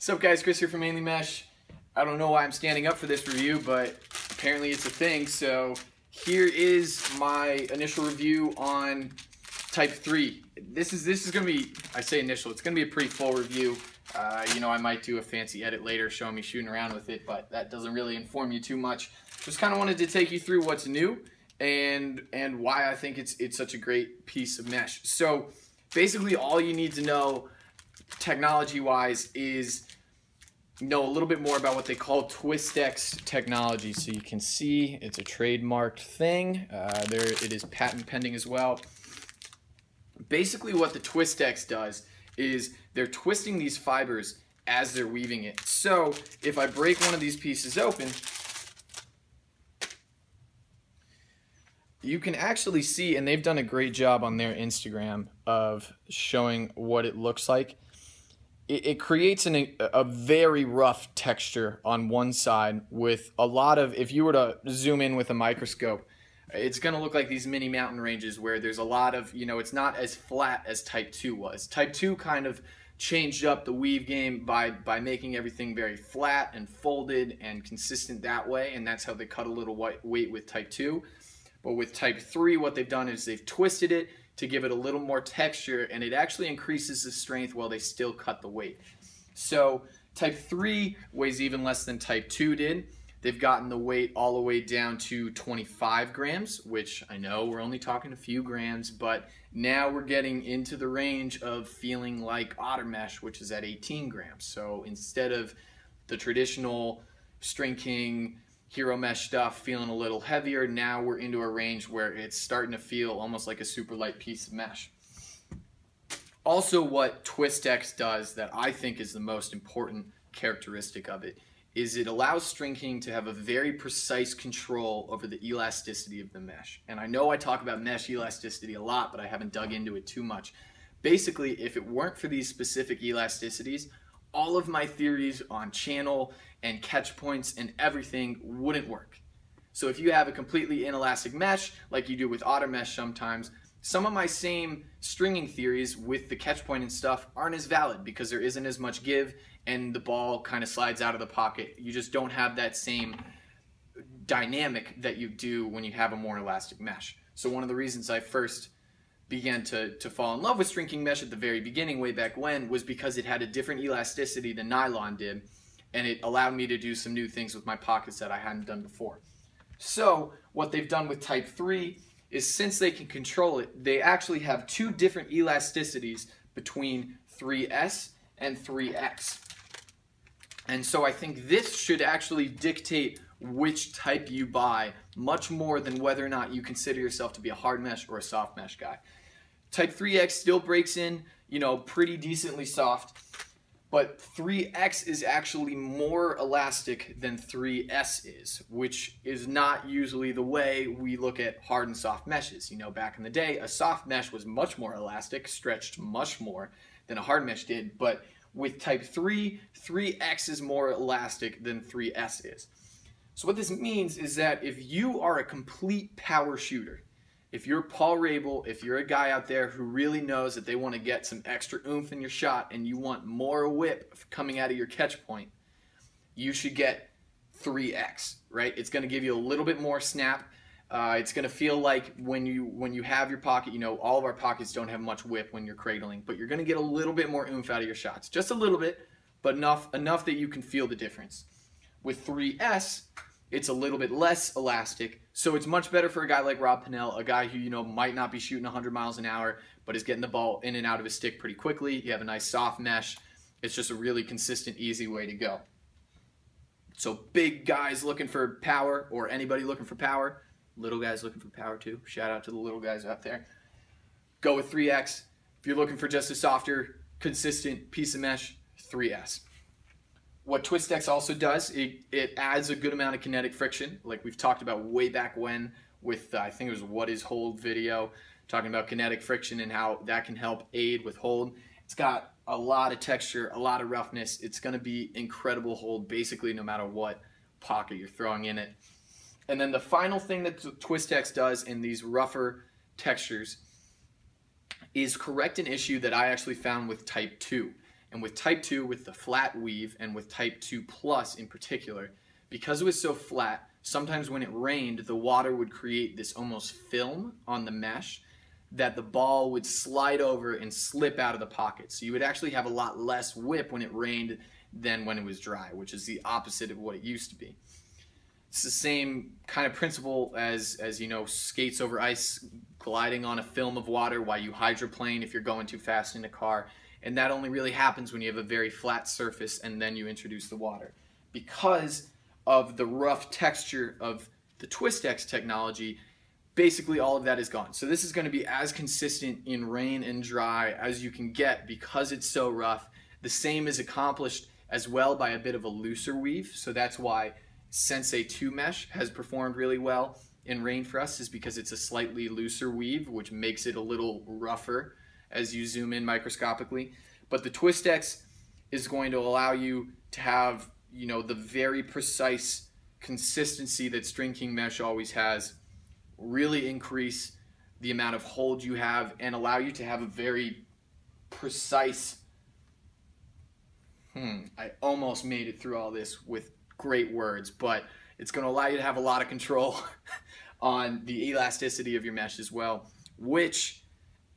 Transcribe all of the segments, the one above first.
What's up guys, Chris here from Mainly Mesh. I don't know why I'm standing up for this review, but apparently it's a thing. So here is my initial review on Type 3. This is going to be, I say initial, it's going to be a pretty full review. You know, I might do a fancy edit later showing me shooting around with it, but that doesn't really inform you too much. Just kind of wanted to take you through what's new and why I think it's such a great piece of mesh. So basically all you need to know technology-wise is know a little bit more about what they call TwistX technology. So you can see it's a trademarked thing. It is patent pending as well. Basically what the TwistX does is they're twisting these fibers as they're weaving it. So if I break one of these pieces open, you can actually see, and they've done a great job on their Instagram of showing what it looks like. It creates a very rough texture on one side with a lot of, if you were to zoom in with a microscope, it's going to look like these mini mountain ranges where there's a lot of, you know, it's not as flat as Type 2 was. Type 2 kind of changed up the weave game by making everything very flat and folded and consistent that way, and that's how they cut a little weight with Type 2. But with Type 3, what they've done is they've twisted it to give it a little more texture, and it actually increases the strength while they still cut the weight. So Type 3 weighs even less than Type 2 did. They've gotten the weight all the way down to 25 grams, which I know we're only talking a few grams, but now we're getting into the range of feeling like Otter Mesh, which is at 18 grams. So instead of the traditional StringKing Hero Mesh stuff feeling a little heavier, now we're into a range where it's starting to feel almost like a super light piece of mesh. Also, what TwistX does that I think is the most important characteristic of it is it allows StringKing to have a very precise control over the elasticity of the mesh. And I know I talk about mesh elasticity a lot, but I haven't dug into it too much. Basically, if it weren't for these specific elasticities, all of my theories on channel and catch points and everything wouldn't work. So if you have a completely inelastic mesh, like you do with Otter Mesh sometimes, some of my same stringing theories with the catch point and stuff aren't as valid because there isn't as much give and the ball kind of slides out of the pocket. You just don't have that same dynamic that you do when you have a more elastic mesh. So one of the reasons I first began to fall in love with StringKing mesh at the very beginning, way back when, was because it had a different elasticity than nylon did, and it allowed me to do some new things with my pockets that I hadn't done before. So what they've done with Type 3 is, since they can control it, they actually have two different elasticities between 3S and 3X. And so I think this should actually dictate which type you buy much more than whether or not you consider yourself to be a hard mesh or a soft mesh guy. Type 3X still breaks in, you know, pretty decently soft, but 3X is actually more elastic than 3S is, which is not usually the way we look at hard and soft meshes. You know, back in the day, a soft mesh was much more elastic, stretched much more than a hard mesh did, but with Type 3, 3X is more elastic than 3S is. So what this means is that if you are a complete power shooter, if you're Paul Rabel, if you're a guy out there who really knows that they want to get some extra oomph in your shot and you want more whip coming out of your catch point, you should get 3X, right? It's going to give you a little bit more snap. It's going to feel like when you have your pocket, you know, all of our pockets don't have much whip when you're cradling, but you're going to get a little bit more oomph out of your shots. Just a little bit, but enough that you can feel the difference. With 3S, it's a little bit less elastic, so it's much better for a guy like Rob Pennell, a guy who, you know, might not be shooting 100 miles an hour, but is getting the ball in and out of his stick pretty quickly. You have a nice soft mesh. It's just a really consistent, easy way to go. So big guys looking for power, or anybody looking for power, little guys looking for power too. Shout out to the little guys out there. Go with 3X. If you're looking for just a softer, consistent piece of mesh, 3S. What TwistX also does, it adds a good amount of kinetic friction, like we've talked about way back when with, I think it was What Is Hold video, talking about kinetic friction and how that can help aid with hold. It's got a lot of texture, a lot of roughness. It's going to be incredible hold basically no matter what pocket you're throwing in it. And then the final thing that TwistX does in these rougher textures is correct an issue that I actually found with Type 2. And with Type 2, with the flat weave, and with Type 2 Plus in particular, because it was so flat, sometimes when it rained, the water would create this almost film on the mesh that the ball would slide over and slip out of the pocket. So you would actually have a lot less whip when it rained than when it was dry, which is the opposite of what it used to be. It's the same kind of principle as you know, skates over ice, gliding on a film of water while you hydroplane if you're going too fast in a car. And that only really happens when you have a very flat surface and then you introduce the water. Because of the rough texture of the TwistX technology, basically all of that is gone. So this is going to be as consistent in rain and dry as you can get because it's so rough. The same is accomplished as well by a bit of a looser weave. So that's why Sensei 2 mesh has performed really well in rain for us, is because it's a slightly looser weave, which makes it a little rougher as you zoom in microscopically. But the TwistX is going to allow you to have, you know, the very precise consistency that StringKing mesh always has, really increase the amount of hold you have and allow you to have a very precise, I almost made it through all this with great words, but it's going to allow you to have a lot of control on the elasticity of your mesh as well, which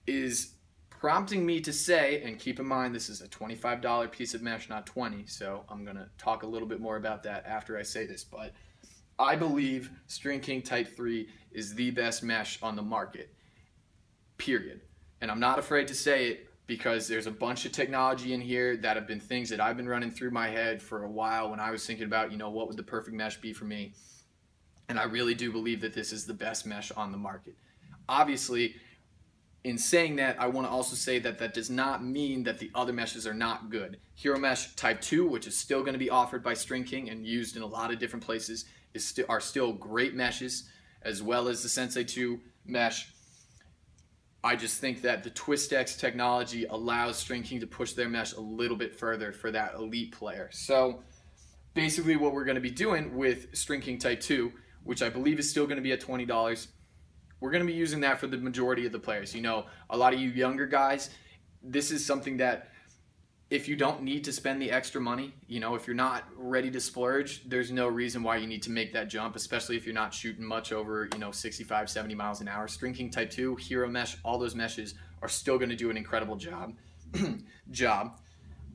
is prompting me to say, and keep in mind this is a $25 piece of mesh, not $20, so I'm going to talk a little bit more about that after I say this, but I believe StringKing Type 3 is the best mesh on the market, period. And I'm not afraid to say it because there's a bunch of technology in here that have been things that I've been running through my head for a while when I was thinking about, you know, what would the perfect mesh be for me. And I really do believe that this is the best mesh on the market. Obviously, in saying that, I want to also say that that does not mean that the other meshes are not good. Hero Mesh Type 2, which is still going to be offered by StringKing and used in a lot of different places, are still great meshes, as well as the Sensei 2 mesh. I just think that the TwistX technology allows StringKing to push their mesh a little bit further for that elite player. So basically what we're going to be doing with StringKing Type 2, which I believe is still going to be at $20, we're going to be using that for the majority of the players. You know, a lot of you younger guys, this is something that if you don't need to spend the extra money, you know, if you're not ready to splurge, there's no reason why you need to make that jump, especially if you're not shooting much over, you know, 65, 70 miles an hour. StringKing Type 2, Hero Mesh, all those meshes are still going to do an incredible job.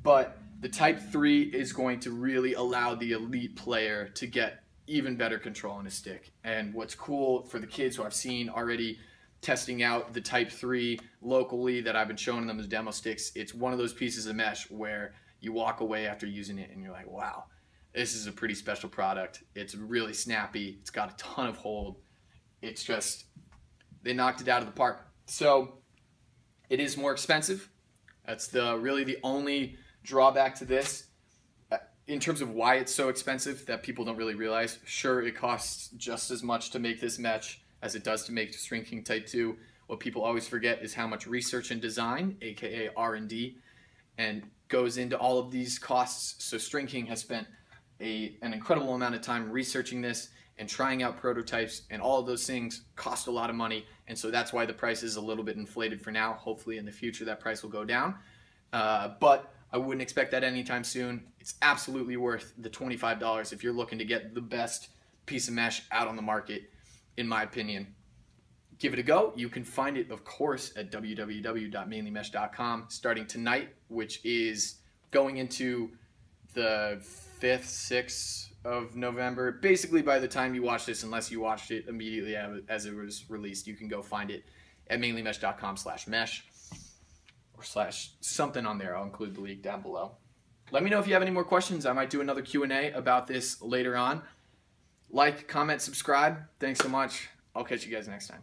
But the Type 3 is going to really allow the elite player to get even better control on his stick. And what's cool for the kids who I've seen already testing out the Type 3 locally that I've been showing them as demo sticks, it's one of those pieces of mesh where you walk away after using it and you're like, wow, this is a pretty special product. It's really snappy. It's got a ton of hold. It's just, they knocked it out of the park. So it is more expensive. That's really the only drawback to this. In terms of why it's so expensive that people don't really realize, sure, it costs just as much to make this mesh as it does to make StringKing Type 2. What people always forget is how much research and design, aka R&D, and goes into all of these costs. So StringKing has spent an incredible amount of time researching this and trying out prototypes, and all of those things cost a lot of money, and so that's why the price is a little bit inflated for now. Hopefully in the future that price will go down, but I wouldn't expect that anytime soon. It's absolutely worth the $25 if you're looking to get the best piece of mesh out on the market, in my opinion. Give it a go. You can find it, of course, at www.mainlymesh.com starting tonight, which is going into the 5th, 6th of November. Basically, by the time you watch this, unless you watched it immediately as it was released, you can go find it at mainlymesh.com/mesh or /something on there. I'll include the link down below. Let me know if you have any more questions. I might do another Q&A about this later on. Like, comment, subscribe. Thanks so much. I'll catch you guys next time.